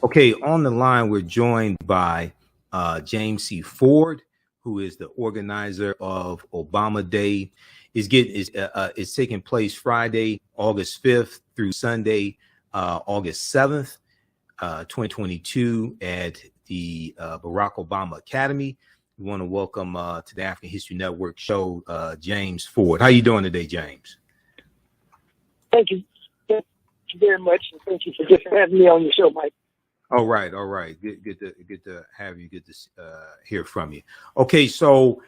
Okay, on the line, we're joined by James C. Ford, who is the organizer of Obama Day. It's taking place Friday, August 5th through Sunday, August 7th, 2022 at the Barack Obama Academy. We want to welcome to the African History Network show, James Ford. How you doing today, James? Thank you. Thank you very much. And thank you for just having me on your show, Mike. All right. Good to have you. Good to hear from you. Okay, so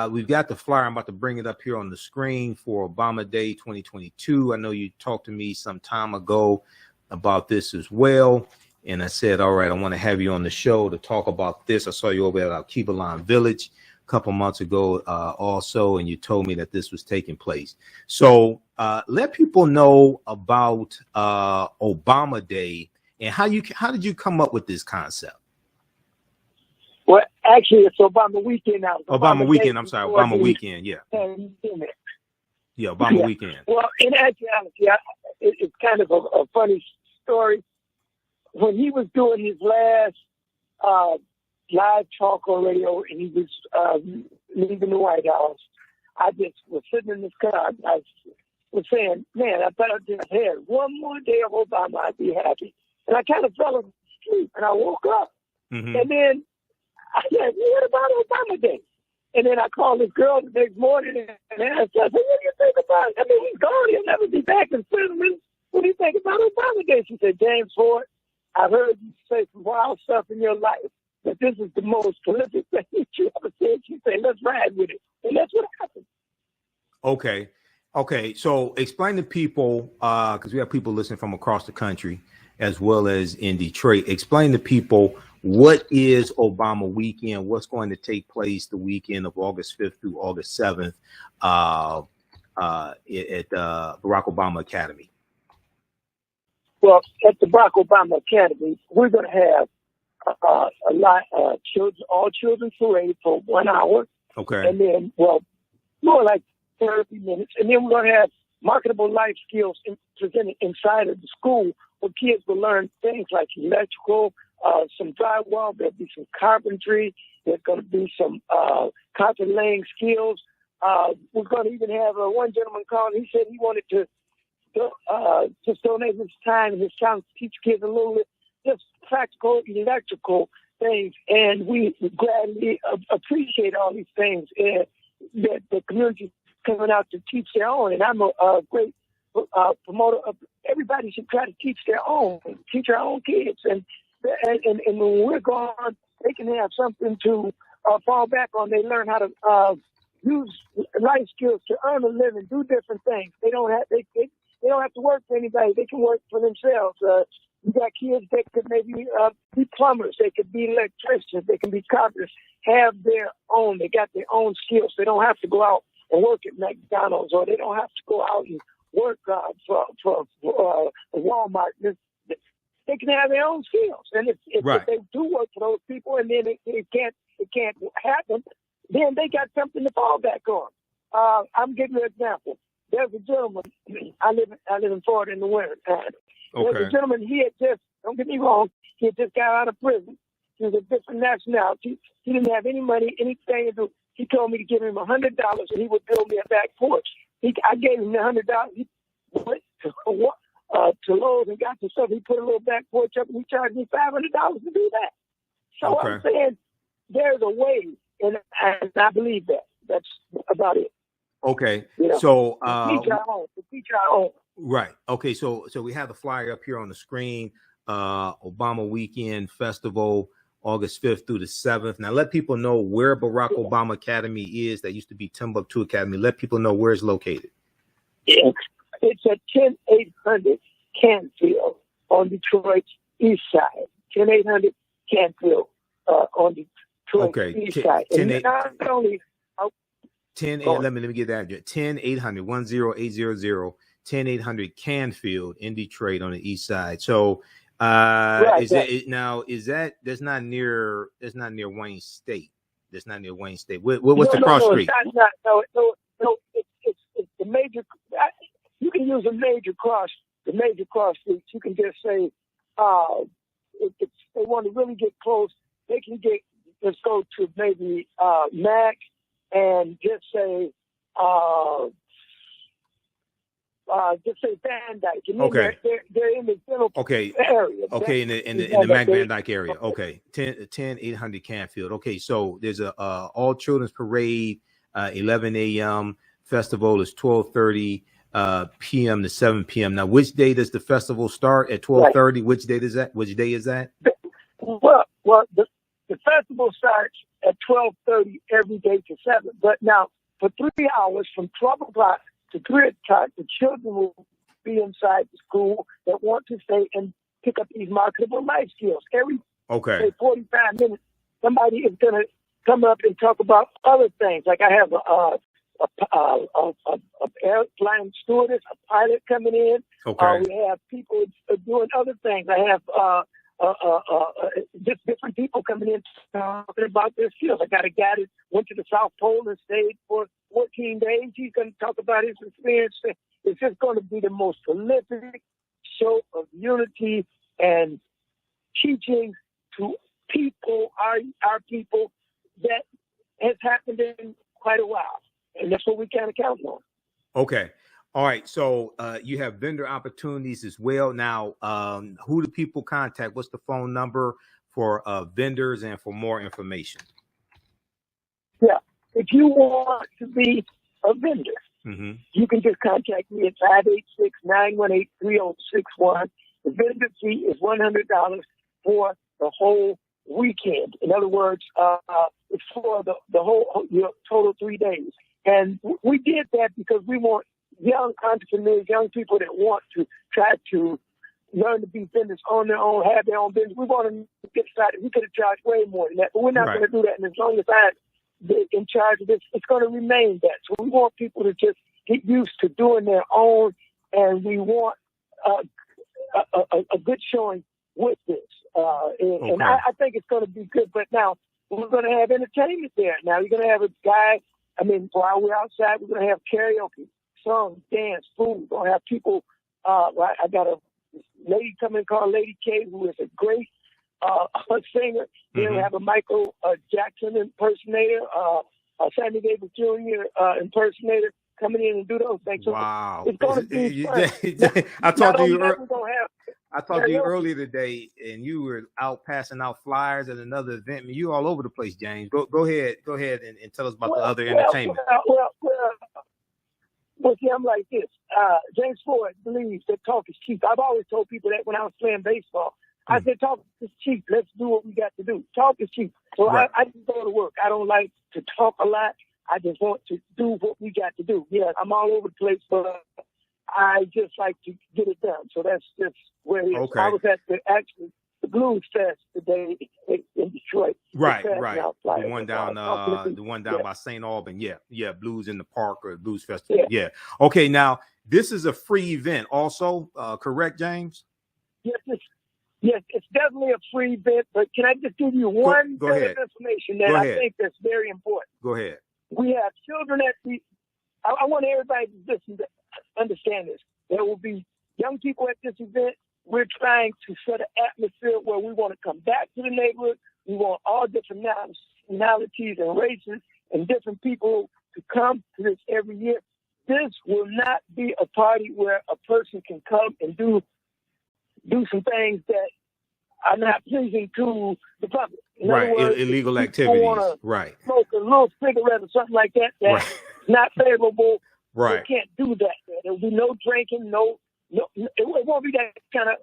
we've got the flyer. I'm about to bring it up here on the screen for Obama Day 2022. I know you talked to me some time ago about this as well, and I said, all right, I want to have you on the show to talk about this. I saw you over at Kibalan Village a couple months ago also, and you told me that this was taking place. So let people know about Obama Day. And how did you come up with this concept? Well, actually, it's Obama Weekend now. Obama Weekend. I'm sorry, Obama Weekend. Yeah. Yeah, Obama Weekend. Well, in actuality, it's kind of a funny story. When he was doing his last live talk on radio, and he was leaving the White House, I just was sitting in this car. I was saying, man, I thought I just had one more day of Obama, I'd be happy. And I kind of fell asleep, and I woke up. Mm-hmm. And then I said, what about Obama Day? And then I called this girl the next morning and asked her, I said, what do you think about it? I mean, he's gone. He'll never be back in cinnamon. What do you think about Obama Day? She said, James Ford, I've heard you say some wild stuff in your life, but this is the most prolific thing you ever said. She said, let's ride with it. And that's what happened. Okay. So explain to people, because we have people listening from across the country, as well as in Detroit. Explain to people, what is Obama Weekend? What's going to take place the weekend of August 5th through August 7th at Barack Obama Academy? Well, at the Barack Obama Academy, we're going to have a lot of all children parade for 1 hour. Okay. And then, well, more like 30 minutes. And then we're going to have marketable life skills presented inside of the school, where kids will learn things like electrical, some drywall, there'll be some carpentry, there's going to be some carpet laying skills. We're going to even have one gentleman called, he said he wanted to just donate his time and his talent to teach kids a little bit, just practical electrical things. And we gladly appreciate all these things that the community coming out to teach their own. And I'm a great promoter of everybody should try to teach our own kids. And when we're gone, they can have something to fall back on. They learn how to use life skills to earn a living, do different things. They don't have to work for anybody. They can work for themselves. You got kids that could maybe be plumbers. They could be electricians. They can be carpenters. Have their own. They got their own skills. They don't have to go out and work at McDonald's, or they don't have to go out and work for Walmart. They can have their own skills, and if they do work for those people, and then it can't happen, then they got something to fall back on. I'm giving you an example. There's a gentleman. I live in Florida in the winter time. Okay. There's a gentleman. He had just, don't get me wrong, he had just got out of prison. He was a different nationality. He didn't have any money, anything to do. He told me to give him $100 and he would build me a back porch. I gave him $100. He went to Lowe's and got some stuff. He put a little back porch up and he charged me $500 to do that. So I'm saying there's a way, and I believe that. That's about it. Okay. You know, so teach our own. Right. Okay. So we have the flyer up here on the screen. Obama Weekend Festival, August 5th through the 7th. Now let people know where Barack Obama Academy is. That used to be Timbuktu Academy. Let people know where it's located. It's at 10800 Canfield on Detroit's east side. 10800 Canfield on Detroit's east side. And not only 10. Let me get that address. 10800 10800 Canfield in Detroit on the east side. So that's not near Wayne State. That's not near Wayne State. What's the cross street? No, it's the major. You can use the major cross streets. You can just say the they want to really get close, they can let's go to maybe Mac and just say Van Dyke. And Okay. They're in the general area. Okay, in the Mac Van Dyke area. Okay. 800 Canfield. Okay, so there's a all children's parade, 11 a.m. Festival is 12:30 p.m. to 7 p.m. Now, which day does the festival start at 12:30? Right. Which day is that? Well, the festival starts at 12:30 every day to 7. But now, for 3 hours, from 12 o'clock to 3 o'clock, the children will be inside the school that want to stay and pick up these marketable life skills. Every 45 minutes, somebody is going to come up and talk about other things. Like I have a airline stewardess, a pilot coming in. Okay. We have people doing other things. I have just different people coming in talking about their skills. I got a guy that went to the South Pole and stayed for 14 days. He's going to talk about his experience. It's just going to be the most prolific show of unity and teaching to people, our people, that has happened in quite a while. And that's what we kind of count on. Okay. All right. So you have vendor opportunities as well. Now, who do people contact? What's the phone number for vendors and for more information? Yeah. If you want to be a vendor, you can just contact me at 586-918-3061. The vendor fee is $100 for the whole weekend. In other words, it's for the whole total 3 days. And we did that because we want young entrepreneurs, young people that want to try to learn to be vendors on their own, have their own business. We want to get started. We could have charged way more than that, but we're not going to do that. And as long as I'm in charge of this, it's going to remain that. So we want people to just get used to doing their own, and we want a good showing with this. And I think it's going to be good. But now we're going to have entertainment there. Now you're going to have a guy. I mean, while we're outside, we're going to have karaoke, song, dance, food. We're going to have people. I got a lady coming called Lady K, who is a great singer. Then we have a Michael Jackson impersonator, Sammy Davis Jr. Impersonator coming in and do those things. So wow. It's going to be fun. I talked to you earlier today, and you were out passing out flyers at another event. I mean, you all over the place, James. Go ahead and tell us about the other entertainment. Well, see, I'm like this. James Ford believes that talk is cheap. I've always told people that when I was playing baseball. I said, talk is cheap. Let's do what we got to do. Talk is cheap. So I just go to work. I don't like to talk a lot. I just want to do what we got to do. Yeah, I'm all over the place, but I just like to get it done. So that's just where it is. Okay. I was at the Blues Fest today in Detroit. Right. The one down by St. Albans. Yeah, Blues in the Park or Blues Festival. Yeah. Okay, now this is a free event also, correct, James? Yes, it's definitely a free event, but can I just give you one bit of information that I think that's very important? Go ahead. We have children I want everybody to understand this. There will be young people at this event. We're trying to set an atmosphere where we want to come back to the neighborhood. We want all different nationalities and races and different people to come to this every year. This will not be a party where a person can come and do some things that are not pleasing to the public. In other words, illegal activities. Smoke a little cigarette or something like that that's not favorable. Right. You can't do that. There will be no drinking, no, it won't be that kind of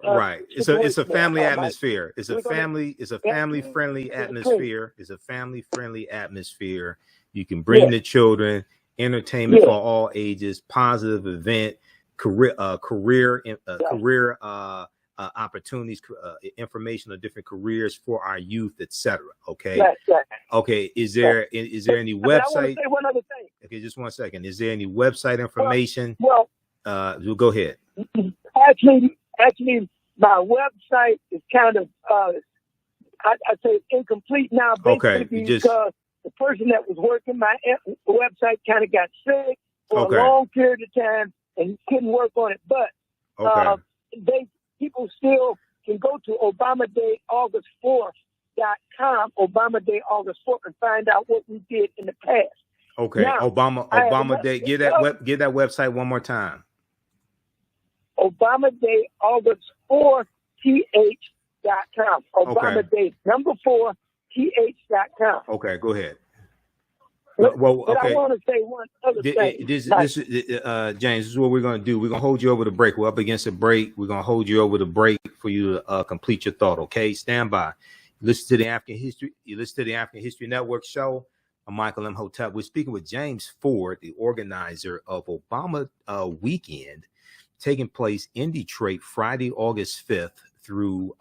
It's a family atmosphere. It's a family friendly atmosphere. It's a family friendly atmosphere. You can bring the children, entertainment for all ages, positive event, career opportunities, information on different careers for our youth, etc. Okay. Okay. Is there any website? I want to say one other thing. Okay, just 1 second. Is there any website information? Well, go ahead. Actually, my website is kind of I say it's incomplete now, basically because the person that was working my website kind of got sick for a long period of time and couldn't work on it. But people still can go to ObamaDayAugust4th.com, ObamaDayAugust4th, and find out what we did in the past. Okay, Now, Obama Day. Give that website one more time. ObamaDayAugust4th.com. Obama Day number 4th.com. Okay, go ahead. But I want to say one other thing. This is James. This is what we're going to do. We're going to hold you over the break. We're up against a break. We're going to hold you over the break for you to complete your thought. Okay, stand by. Listen to the African History. You listen to the African History Network show. I'm Michael Imhotep. We're speaking with James Ford, the organizer of Obama Weekend, taking place in Detroit Friday, August 5th through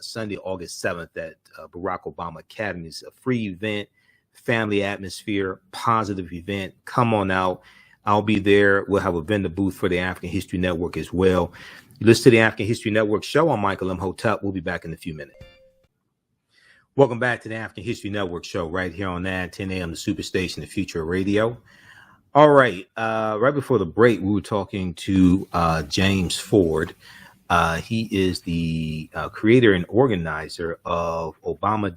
Sunday, August 7th at Barack Obama Academy. It's a free event, family atmosphere, positive event. Come on out. I'll be there. We'll have a vendor booth for the African History Network as well. You listen to the African History Network show. I'm Michael Imhotep. We'll be back in a few minutes. Welcome back to the African History Network show right here on 910 AM, the Superstation, the future of radio. All right. Right before the break, we were talking to James Ford. He is the creator and organizer of Obama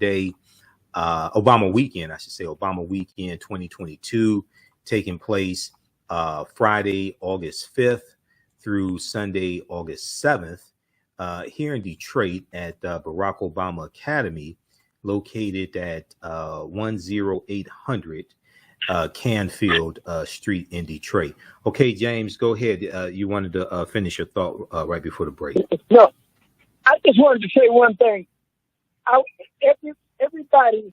Weekend, I should say, Obama Weekend 2022, taking place Friday, August 5th through Sunday, August 7th, here in Detroit at Barack Obama Academy, located at 10800 Canfield Street in Detroit. Okay, James, go ahead. You wanted to finish your thought right before the break. No, I just wanted to say one thing. Everybody,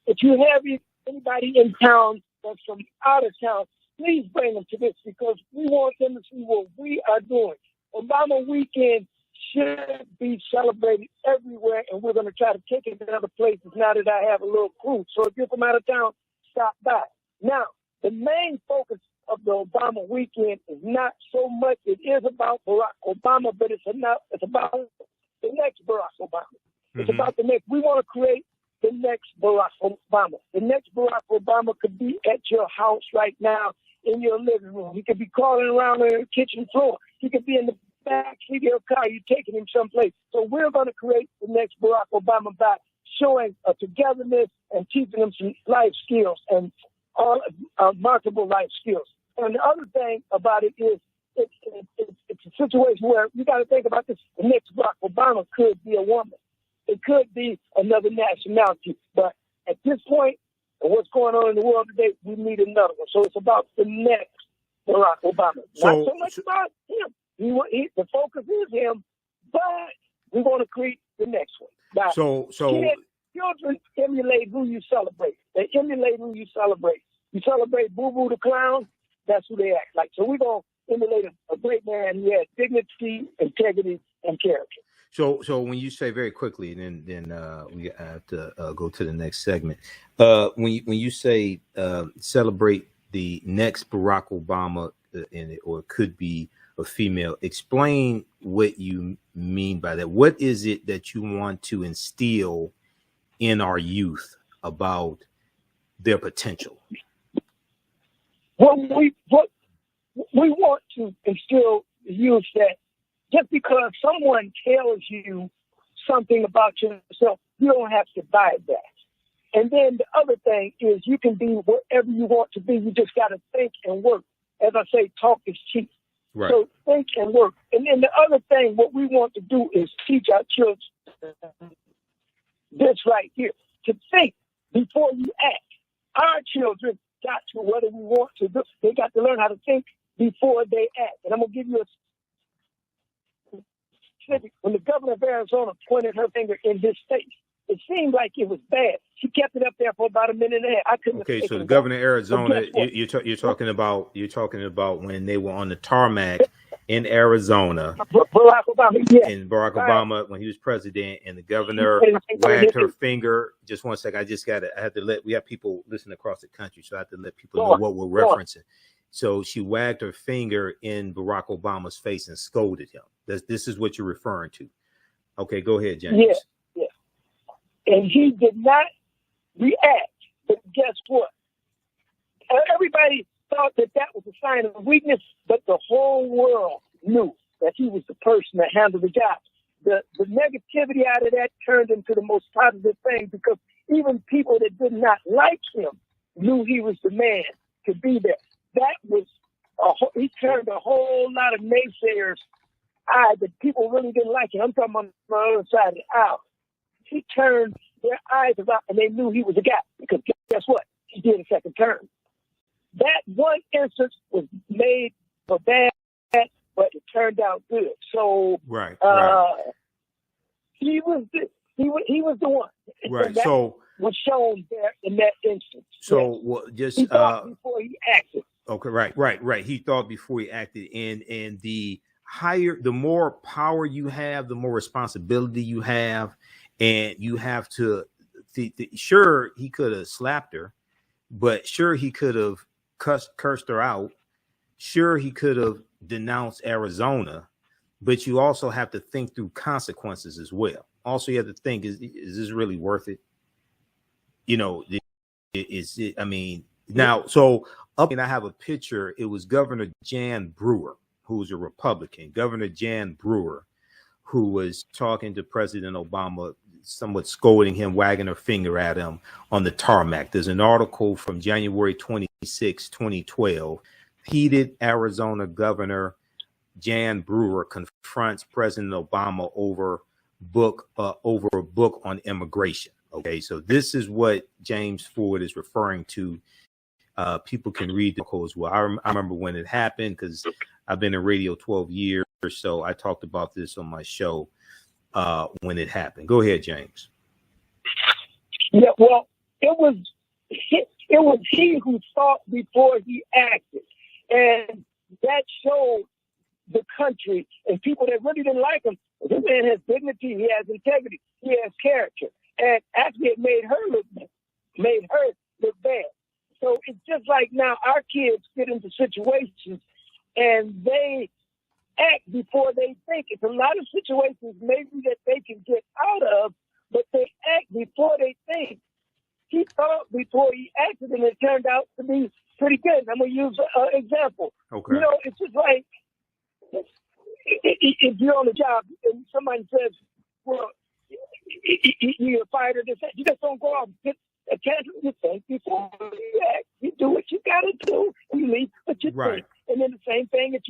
if you have anybody in town that's from out of town, please bring them to this because we want them to see what we are doing. Obama Weekend should be celebrated everywhere, and we're going to try to take it to other places now that I have a little crew. So if you're from out of town, stop by. Now, the main focus of the Obama Weekend is not so much, it is about Barack Obama, but it's about the next Barack Obama. It's about the next. We want to create the next Barack Obama. The next Barack Obama could be at your house right now in your living room. He could be crawling around on your kitchen floor. He could be in the back seat of your car. You're taking him someplace. So we're going to create the next Barack Obama by showing a togetherness and teaching them some life skills and all marketable life skills. And the other thing about it is it's a situation where you got to think about this. The next Barack Obama could be a woman. It could be another nationality. But at this point, and what's going on in the world today, we need another one. So it's about the next Barack Obama. Not so much about him. The focus is him, but we want to create the next one. Now, children emulate who you celebrate. They emulate who you celebrate. You celebrate Boo Boo the Clown, that's who they act like. So we're going to emulate a great man who has dignity, integrity, and character. So when you say very quickly, then we have to go to the next segment. When you say celebrate the next Barack Obama, or it could be a female, explain what you mean by that. What is it that you want to instill in our youth about their potential? Well, we want to instill the youth that just because someone tells you something about yourself, you don't have to buy that. And then the other thing is you can be whatever you want to be. You just got to think and work. As I say, talk is cheap. Right. So think and work. And then the other thing, what we want to do is teach our children this right here, to think before you act. Our children got to, whether we want to do, they got to learn how to think before they act. And I'm going to give you a specific. When the governor of Arizona pointed her finger in his face, it seemed like it was bad. She kept it up there for about a minute and a half. I couldn't. Okay, so the governor of Arizona, you're talking about when they were on the tarmac in Arizona, Barack Obama, yeah. And Barack Obama when he was president, and the governor wagged her finger. Just one second, we have people listening across the country, so I have to let people know what we're referencing. So she wagged her finger in Barack Obama's face and scolded him. This is what you're referring to. Okay, go ahead, James. Yeah. And he did not react. But guess what? Everybody thought that was a sign of weakness, but the whole world knew that he was the person that handled the job. the negativity out of that turned into the most positive thing, because even people that did not like him knew he was the man to be there. That was he turned a whole lot of naysayers' eyes that people really didn't like him. I'm talking on the other side of the aisle. He turned their eyes around, and they knew he was a guy, because guess what? He did a second term. That one instance was made for bad, but it turned out good. So right. He was the one. Right. And that so was shown there in that instance. So yes. well, just he thought before he acted. Okay. Right. He thought before he acted, and the more power you have, the more responsibility you have, and you have to. Sure, he could have slapped her, but sure he could have cursed her out. Sure, he could have denounced Arizona, but you also have to think through consequences as well. Also, you have to think: is this really worth it? You know, is it? I mean, now, so up, and I have a picture. It was Governor Jan Brewer, who was a Republican. Governor Jan Brewer, who was talking to President Obama, somewhat scolding him, wagging her finger at him on the tarmac. There's an article from January 26, 2012. Heated Arizona Governor Jan Brewer confronts President Obama over a book on immigration. Okay, so this is what James Ford is referring to. People can read the article as well. I remember when it happened, because I've been in radio 12 years, so I talked about this on my show when it happened. Go ahead, James. Yeah, well, it was he who thought before he acted, and that showed the country and people that really didn't like him. This man has dignity, he has integrity, he has character, and actually it made her look bad. So it's just like now our kids get into situations and they act before they think. It's a lot of situations maybe that they can get out of, but they act before they think. He thought before he acted, and it turned out to be pretty good. I'm going to use an example. Okay. You know, it's just like if you're on a job and somebody says, well, you're fired or this, you just don't go out and get attention. You think before you act. You do what you got to do, and you leave what you think. And then the same thing if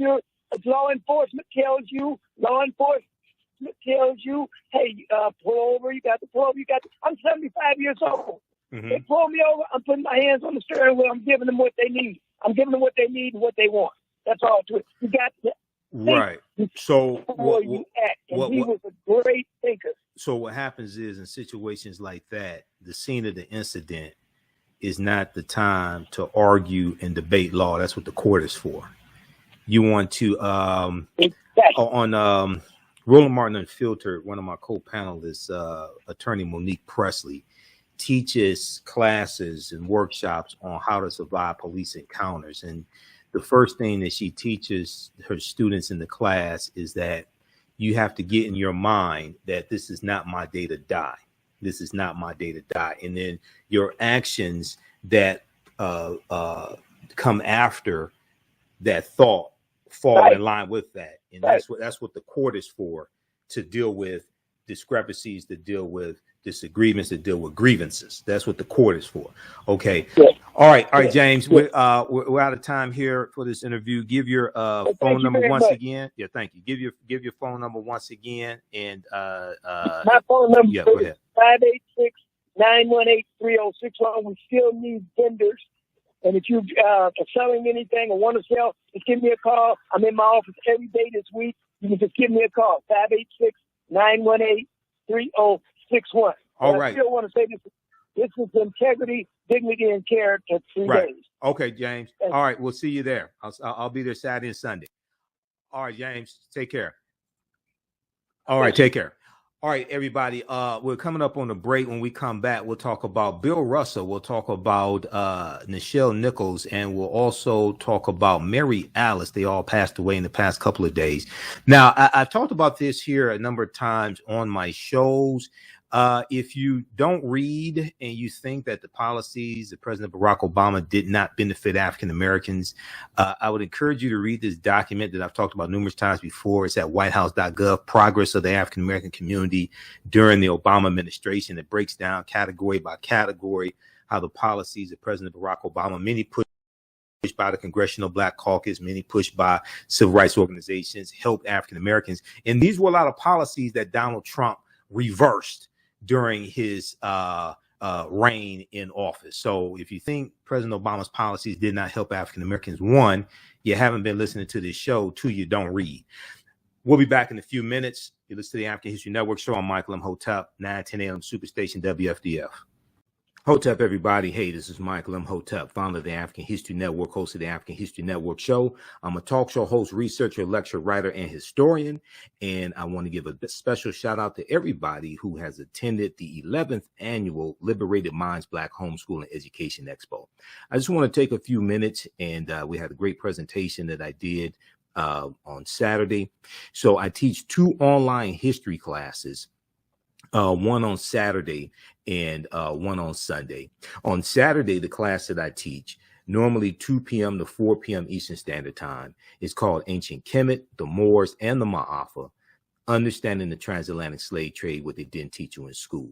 law enforcement tells you, hey, pull over, you got to pull over, I'm 75 years old. Mm-hmm. They pull me over, I'm putting my hands on the steering wheel, I'm giving them what they need. I'm giving them what they need and what they want. That's all to it. You got to think before you act. And he was a great thinker. So what happens is, in situations like that, the scene of the incident is not the time to argue and debate law. That's what the court is for. You want to on Roland Martin Unfiltered, one of my co-panelists, attorney Monique Presley, teaches classes and workshops on how to survive police encounters. And the first thing that she teaches her students in the class is that you have to get in your mind that this is not my day to die. This is not my day to die. And then your actions that come after that thought fall in line with that. And that's what the court is for, to deal with discrepancies, to deal with disagreements, to deal with grievances. That's what the court is for. Okay. Yeah. All right, James. Yeah. We're out of time here for this interview. Give your phone number once again. Yeah, thank you. Give your phone number once again. And my phone number is 586-918-3061. We still need vendors. And if you are selling anything or want to sell, just give me a call. I'm in my office every day this week. You can just give me a call, 586-918-3061. All right. I still want to say this is integrity, dignity, and character 3 days. Okay, James. All right, we'll see you there. I'll be there Saturday and Sunday. All right, James. Take care. All right, take care. All right, everybody. We're coming up on the break. When we come back, we'll talk about Bill Russell. We'll talk about Nichelle Nichols, and we'll also talk about Mary Alice. They all passed away in the past couple of days. Now, I've talked about this here a number of times on my shows. If you don't read and you think that the policies of President Barack Obama did not benefit African Americans, I would encourage you to read this document that I've talked about numerous times before. It's at whitehouse.gov, Progress of the African American Community During the Obama Administration. It breaks down category by category how the policies of President Barack Obama, many pushed by the Congressional Black Caucus, many pushed by civil rights organizations, helped African Americans. And these were a lot of policies that Donald Trump reversed during his reign in office. So if you think President Obama's policies did not help African Americans, one, you haven't been listening to this show. Two, you don't read. We'll be back in a few minutes. You listen to the African History Network show. I'm Michael Imhotep, 9:10 a.m. Superstation WFDF. Hotep, everybody. Hey, this is Michael Imhotep, founder of the African History Network, host of the African History Network show. I'm a talk show host, researcher, lecturer, writer, and historian. And I want to give a special shout out to everybody who has attended the 11th annual Liberated Minds Black Homeschool and Education Expo. I just want to take a few minutes, and we had a great presentation that I did on Saturday. So I teach 2 online history classes. One on Saturday and one on Sunday. On Saturday, the class that I teach, normally 2 p.m. to 4 p.m. Eastern Standard Time, is called Ancient Kemet, the Moors, and the Ma'afa, Understanding the Transatlantic Slave Trade, what they didn't teach you in school.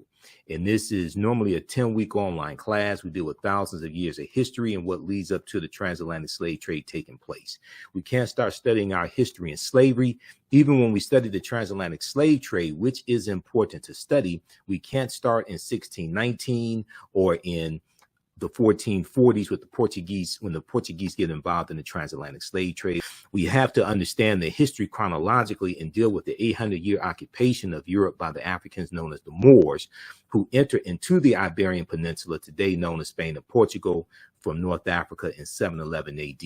And this is normally a 10-week online class. We deal with thousands of years of history and what leads up to the transatlantic slave trade taking place. We can't start studying our history and slavery. Even when we study the transatlantic slave trade, which is important to study, we can't start in 1619 or in the 1440s with the Portuguese, when the Portuguese get involved in the transatlantic slave trade. We have to understand the history chronologically and deal with the 800-year occupation of Europe by the Africans known as the Moors, who entered into the Iberian Peninsula, today known as Spain and Portugal, from North Africa in 711 AD.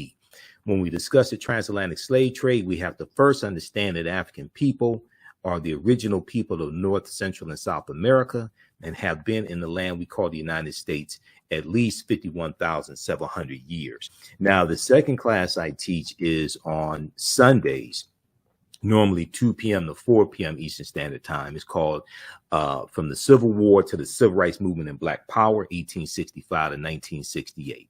When we discuss the transatlantic slave trade, we have to first understand that African people are the original people of North, Central, and South America and have been in the land we call the United States at least 51,700 years. Now, the second class I teach is on Sundays, normally 2 p.m. to 4 p.m. Eastern Standard Time. It's called From the Civil War to the Civil Rights Movement and Black Power, 1865 to 1968.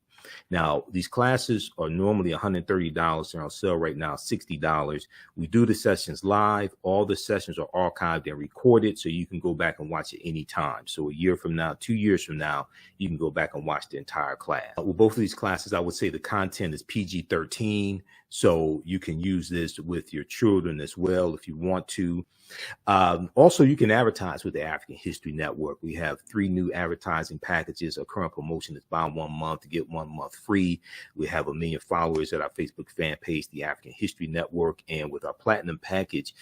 Now, these classes are normally $130. They're on sale right now, $60. We do the sessions live. All the sessions are archived and recorded, so you can go back and watch it anytime. So a year from now, 2 years from now, you can go back and watch the entire class. With both of these classes, I would say the content is PG-13, so you can use this with your children as well if you want to. Also, you can advertise with the African History Network. We have 3 new advertising packages. Our current promotion is buy 1 month to get 1 month free. We have 1 million followers at our Facebook fan page, the African History Network. And with our platinum package,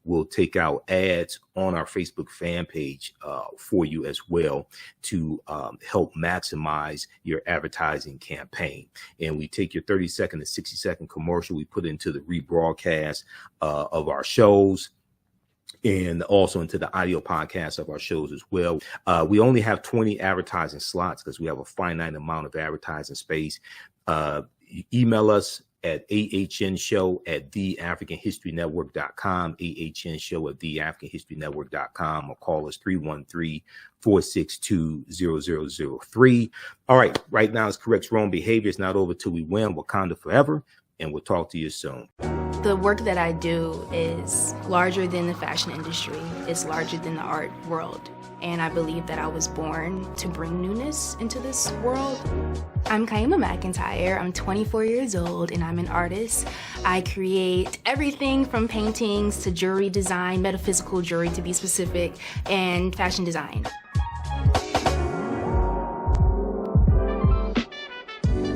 we'll take out ads on our Facebook fan page for you as well to help maximize your advertising campaign. And we take your 30-second and 60-second commercial, we put into the rebroadcast of our shows, and also into the audio podcast of our shows as well. We only have 20 advertising slots because we have a finite amount of advertising space. Email us at AHNshow@TheAfricanHistoryNetwork.com, AHNshow@TheAfricanHistoryNetwork.com, or call us 313-462-0003. All right now it's corrects wrong behavior. It's not over till we win. Wakanda forever. And we'll talk to you soon. The work that I do is larger than the fashion industry. It's larger than the art world. And I believe that I was born to bring newness into this world. I'm Kaima McIntyre. I'm 24 years old and I'm an artist. I create everything from paintings to jewelry design, metaphysical jewelry to be specific, and fashion design.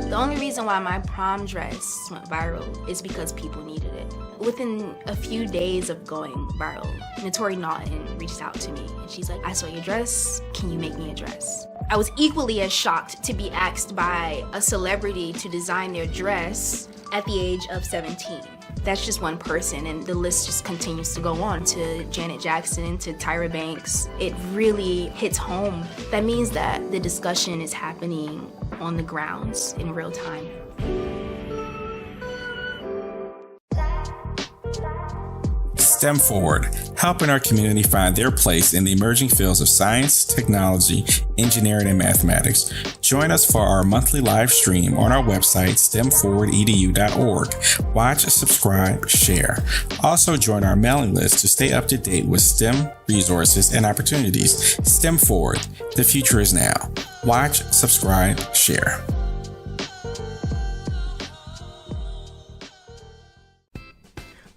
The only reason why my prom dress went viral is because people needed it. Within a few days of going viral, Notori Naughton reached out to me and she's like, I saw your dress, can you make me a dress? I was equally as shocked to be asked by a celebrity to design their dress at the age of 17. That's just one person, and the list just continues to go on, to Janet Jackson, to Tyra Banks. It really hits home. That means that the discussion is happening on the grounds in real time. STEM Forward, helping our community find their place in the emerging fields of science, technology, engineering, and mathematics. Join us for our monthly live stream on our website, stemforwardedu.org. Watch, subscribe, share. Also join our mailing list to stay up to date with STEM resources and opportunities. STEM Forward, the future is now. Watch, subscribe, share.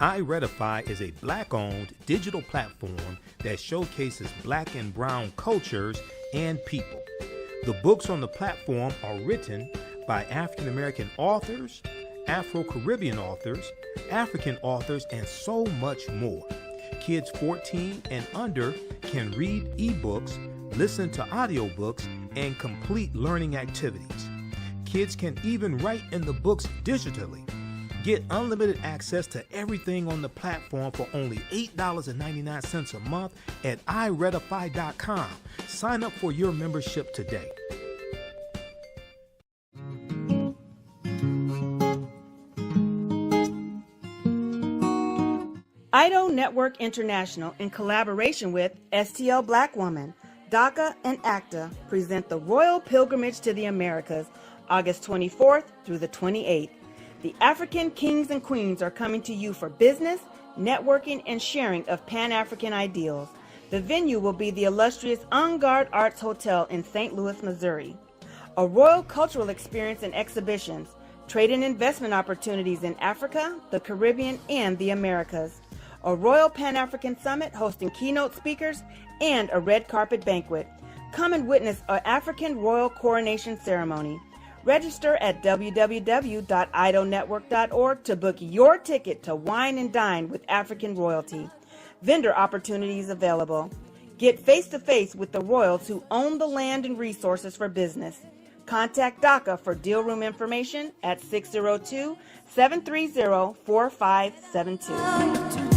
iRedify is a Black-owned digital platform that showcases Black and Brown cultures and people. The books on the platform are written by African American authors, Afro-Caribbean authors, African authors, and so much more. Kids 14 and under can read ebooks, listen to audiobooks, and complete learning activities. Kids can even write in the books digitally. Get unlimited access to everything on the platform for only $8.99 a month at iRedify.com. Sign up for your membership today. IDO Network International, in collaboration with STL Black Woman, DACA, and ACTA, present the Royal Pilgrimage to the Americas, August 24th through the 28th. The African kings and queens are coming to you for business, networking, and sharing of Pan-African ideals. The venue will be the illustrious En Garde Arts Hotel in St. Louis, Missouri. A royal cultural experience and exhibitions, trade and investment opportunities in Africa, the Caribbean, and the Americas. A Royal Pan-African Summit hosting keynote speakers and a red carpet banquet. Come and witness an African royal coronation ceremony. Register at www.idonetwork.org to book your ticket to wine and dine with African royalty. Vendor opportunities available. Get face-to-face with the royals who own the land and resources for business. Contact DACA for deal room information at 602-730-4572.